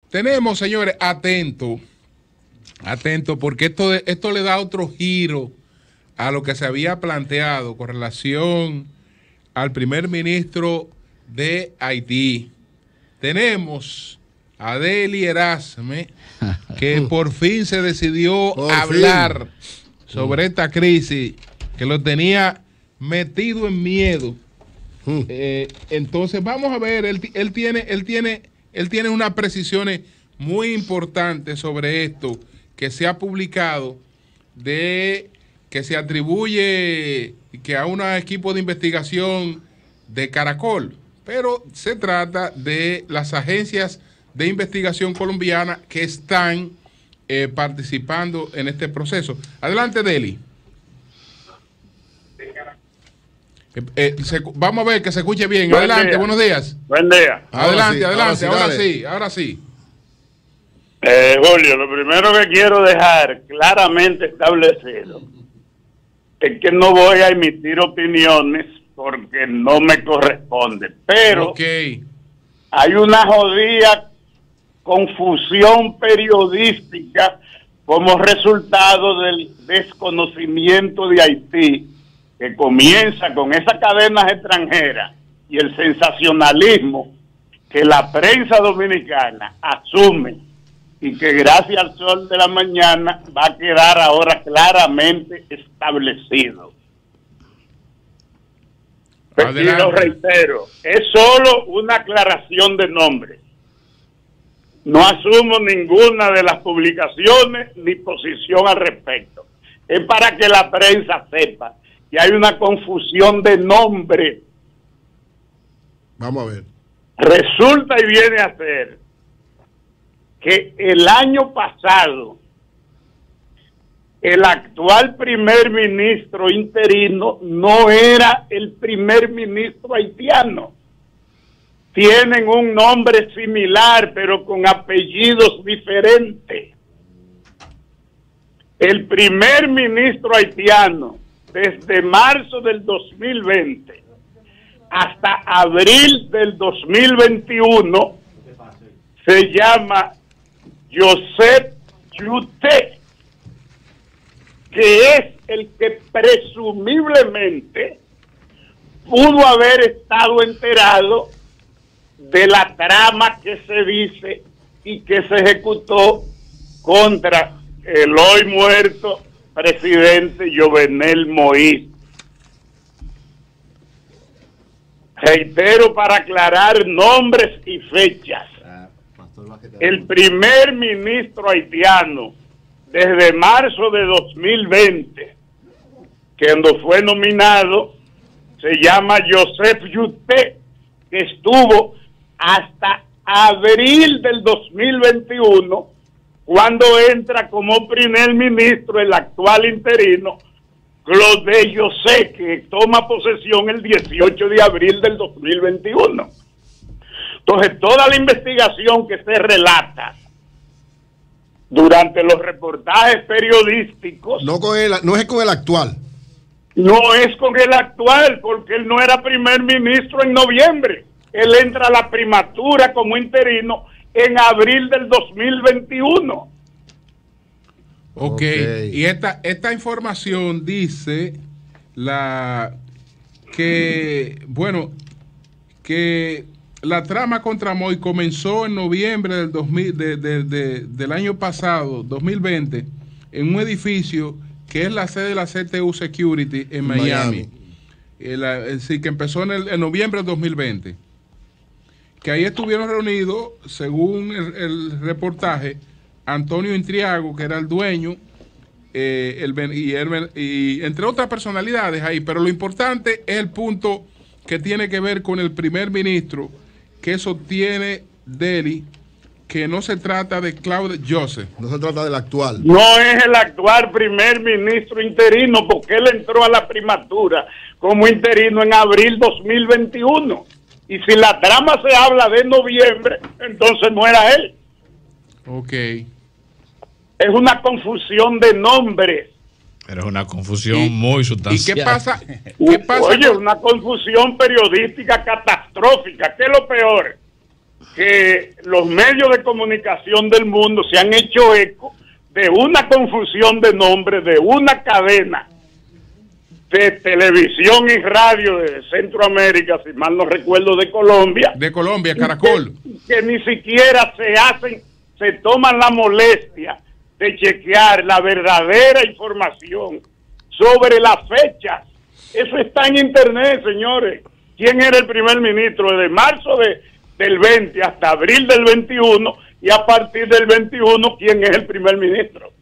Tenemos, señores, atento, porque esto le da otro giro a lo que se había planteado con relación al primer ministro de Haití. Tenemos a Deli Erasme, que por fin se decidió hablar sobre esta crisis que lo tenía metido en miedo. Entonces vamos a ver, él tiene unas precisiones muy importantes sobre esto que se ha publicado, de que se atribuye que a un equipo de investigación de Caracol, pero se trata de las agencias de investigación colombianas que están participando en este proceso. Adelante, Deli. Vamos a ver que se escuche bien. Adelante, buenos días. Buen día. Adelante, ahora sí. Julio, lo primero que quiero dejar claramente establecido es que no voy a emitir opiniones porque no me corresponde, pero hay una jodida confusión periodística como resultado del desconocimiento de Haití, que comienza con esas cadenas extranjeras y el sensacionalismo que la prensa dominicana asume y que gracias al sol de la mañana va a quedar ahora claramente establecido. Y lo reitero, es solo una aclaración de nombre. No asumo ninguna de las publicaciones ni posición al respecto. Es para que la prensa sepa que hay una confusión de nombre. Vamos a ver. Resulta y viene a ser que el año pasado el actual primer ministro interino no era el primer ministro haitiano. Tienen un nombre similar, pero con apellidos diferentes. El primer ministro haitiano, desde marzo del 2020 hasta abril del 2021, se llama Joseph Yuté, que es el que presumiblemente pudo haber estado enterado de la trama que se dice y que se ejecutó contra el hoy muerto presidente Jovenel Moïse. Reitero para aclarar nombres y fechas. El primer ministro haitiano desde marzo de 2020, cuando fue nominado, se llama Joseph Yuté, que estuvo hasta abril del 2021, cuando entra como primer ministro el actual interino, Claude José, que toma posesión el 18 de abril del 2021. Entonces, toda la investigación que se relata durante los reportajes periodísticos... No es con el actual. No es con el actual, porque él no era primer ministro en noviembre. Él entra a la primatura como interino en abril del 2021. Ok, y esta información dice que la trama contra Moy comenzó en noviembre del año pasado, 2020, en un edificio que es la sede de la CTU Security en Miami. Sí, que empezó en noviembre del 2020. Que ahí estuvieron reunidos, según el reportaje, Antonio Intriago, que era el dueño, y entre otras personalidades ahí, pero lo importante es el punto que tiene que ver con el primer ministro, que sostiene Deli, que no se trata de Claude Joseph. No se trata del actual. No es el actual primer ministro interino, porque él entró a la primatura como interino en abril 2021. Y si la trama se habla de noviembre, entonces no era él. Ok. Es una confusión de nombres. Pero es una confusión muy sustancial. ¿Y qué pasa? Oye, una confusión periodística catastrófica. ¿Qué es lo peor? que los medios de comunicación del mundo se han hecho eco de una confusión de nombres de una cadena de televisión y radio de Centroamérica, si mal no recuerdo, de Colombia. De Colombia, Caracol. Que ni siquiera se toman la molestia de chequear la verdadera información sobre las fechas. Eso está en internet, señores. ¿Quién era el primer ministro desde marzo del 20 hasta abril del 21? Y a partir del 21, ¿quién es el primer ministro?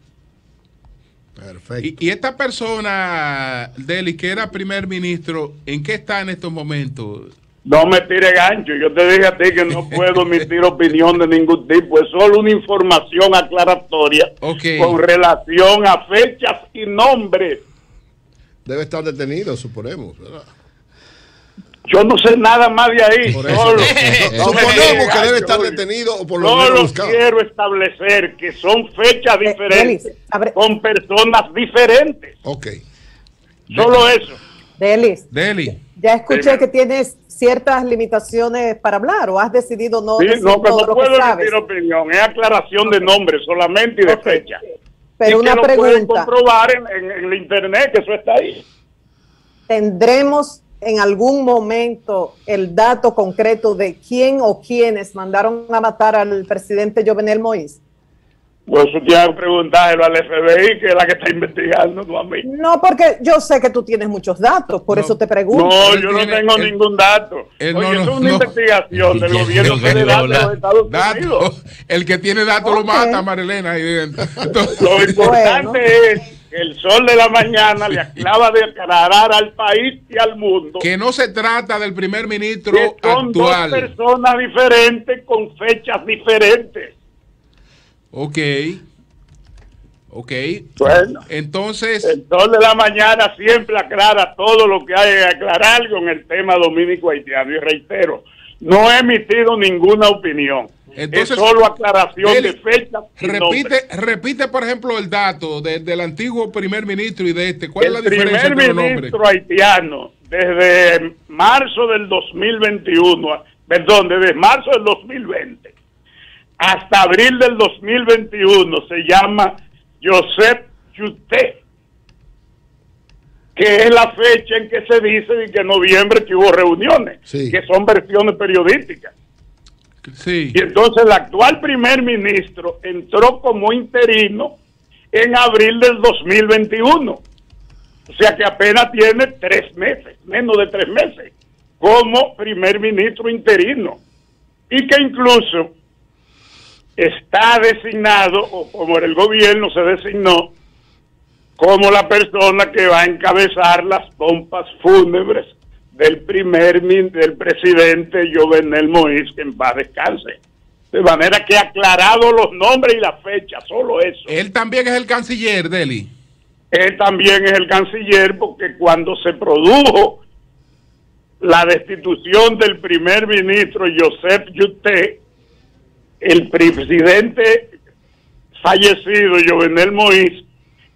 Perfecto. Y esta persona, Deli, que era primer ministro, ¿en qué está en estos momentos? No me tire gancho. Yo te dije a ti que no puedo emitir opinión de ningún tipo. Es solo una información aclaratoria con relación a fechas y nombres. Debe estar detenido, suponemos, ¿verdad? Yo no sé nada más de ahí. Suponemos que debe estar detenido o por lo menos buscado. Solo quiero establecer que son fechas diferentes con personas diferentes. Ok. Solo eso. Deli. Ya escuché que tienes ciertas limitaciones para hablar, o has decidido no decir no, que todo no lo puedo que sabes. emitir opinión, es aclaración de nombres solamente y de fecha. Pero y una que pregunta. Lo pueden comprobar en la internet, que eso está ahí. ¿Tendremos en algún momento el dato concreto de quién o quiénes mandaron a matar al presidente Jovenel Moïse? Pues eso tiene que preguntarlo al FBI, que es la que está investigando, no a mí. No, porque yo sé que tú tienes muchos datos, por eso te pregunto. No, yo no tengo ningún dato. Oye, es una investigación del gobierno federal de los Estados Unidos. El que tiene datos lo mata, Marilena. Entonces, lo importante es que el sol de la mañana le acaba de aclarar al país y al mundo que no se trata del primer ministro que son actual. Dos personas diferentes con fechas diferentes. Ok. Bueno, entonces el sol de la mañana siempre aclara todo lo que hay que aclarar con el tema dominico haitiano. Y reitero, no he emitido ninguna opinión. Entonces, es solo aclaración de fechas. Repite, por ejemplo, el dato del antiguo primer ministro y de este. ¿Cuál es la diferencia entre los nombres? El primer ministro haitiano, desde marzo del 2021, desde marzo del 2020 hasta abril del 2021, se llama Joseph Juté, que es la fecha en que se dice y que en noviembre que hubo reuniones, que son versiones periodísticas. Sí. Y entonces el actual primer ministro entró como interino en abril del 2021. O sea que apenas tiene 3 meses, menos de 3 meses, como primer ministro interino. Y que incluso está designado, o como el gobierno se designó, como la persona que va a encabezar las pompas fúnebres del presidente Jovenel Moïse, que en paz descanse. De manera que ha aclarado los nombres y la fecha, solo eso. Él también es el canciller, Deli. Él también es el canciller, porque cuando se produjo la destitución del primer ministro Joseph Juté, el presidente fallecido Jovenel Moïse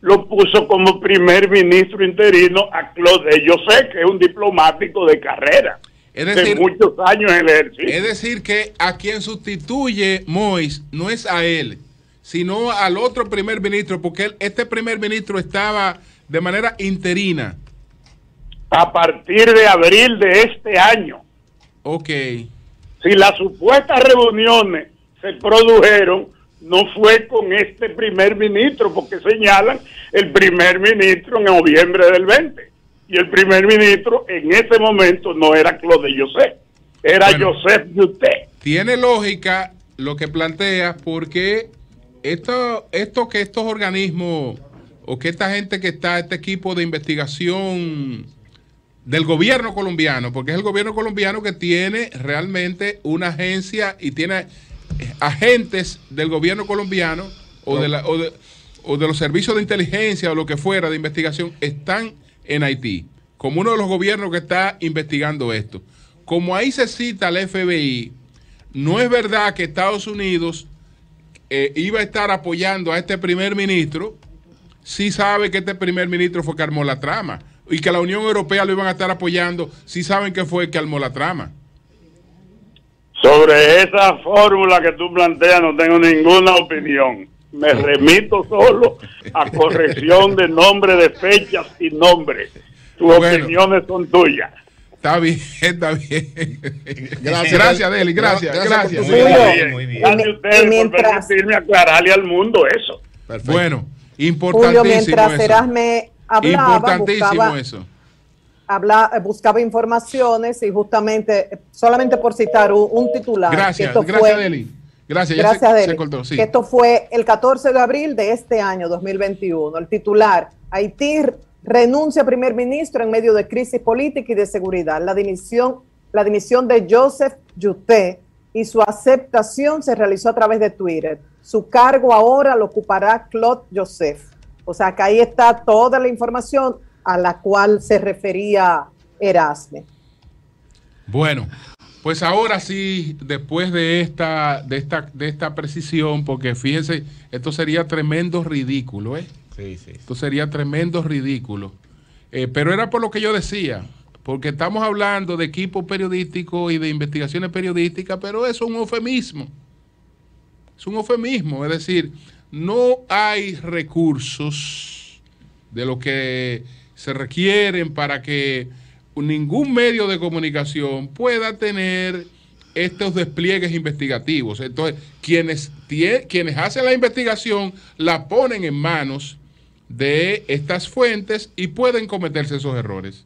lo puso como primer ministro interino a Claude José, que es un diplomático de carrera, de muchos años en el ejercicio. Es decir, que a quien sustituye Moïse no es a él, sino al otro primer ministro, porque este primer ministro estaba de manera interina. A partir de abril de este año. Ok. Si las supuestas reuniones se produjeron, no fue con este primer ministro, porque señalan el primer ministro en noviembre del 20. Y el primer ministro en ese momento no era Claude José, era Joseph Juté. Tiene lógica lo que plantea, porque esto que estos organismos, o que esta gente que está, este equipo de investigación del gobierno colombiano, porque es el gobierno colombiano que tiene realmente una agencia y tiene agentes del gobierno colombiano o de los servicios de inteligencia o lo que fuera de investigación, están en Haití como uno de los gobiernos que está investigando esto. Como ahí se cita al FBI, no es verdad que Estados Unidos iba a estar apoyando a este primer ministro. Sí sabe que este primer ministro fue que armó la trama, y que la Unión Europea lo iban a estar apoyando, sí saben que fue el que armó la trama. Sobre esa fórmula que tú planteas no tengo ninguna opinión. Me remito solo a corrección de nombre, de fechas y nombres. Tus opiniones son tuyas. Está bien, está bien. Gracias, Deli, gracias. Gracias a ustedes por permitirme aclararle al mundo eso. Perfecto. Bueno, importantísimo. Julio, mientras Erasme hablaba, importantísimo eso. Buscaba informaciones y justamente, solamente por citar un titular. Gracias, Deli. Gracias, Deli. Se cortó, sí. Que esto fue el 14 de abril de este año, 2021. El titular: Haití renuncia primer ministro en medio de crisis política y de seguridad. La dimisión de Joseph Yuté y su aceptación se realizó a través de Twitter. Su cargo ahora lo ocupará Claude Joseph. O sea, que ahí está toda la información a la cual se refería Erasme. Bueno, pues ahora sí, después de esta precisión, porque fíjense, esto sería tremendo ridículo, ¿eh? Sí. Esto sería tremendo ridículo. Pero era por lo que yo decía, porque estamos hablando de equipo periodístico y de investigaciones periodísticas, pero eso es un eufemismo. Es un eufemismo, es decir, no hay recursos de lo que se requieren para que ningún medio de comunicación pueda tener estos despliegues investigativos. Entonces, quienes hacen la investigación la ponen en manos de estas fuentes y pueden cometerse esos errores.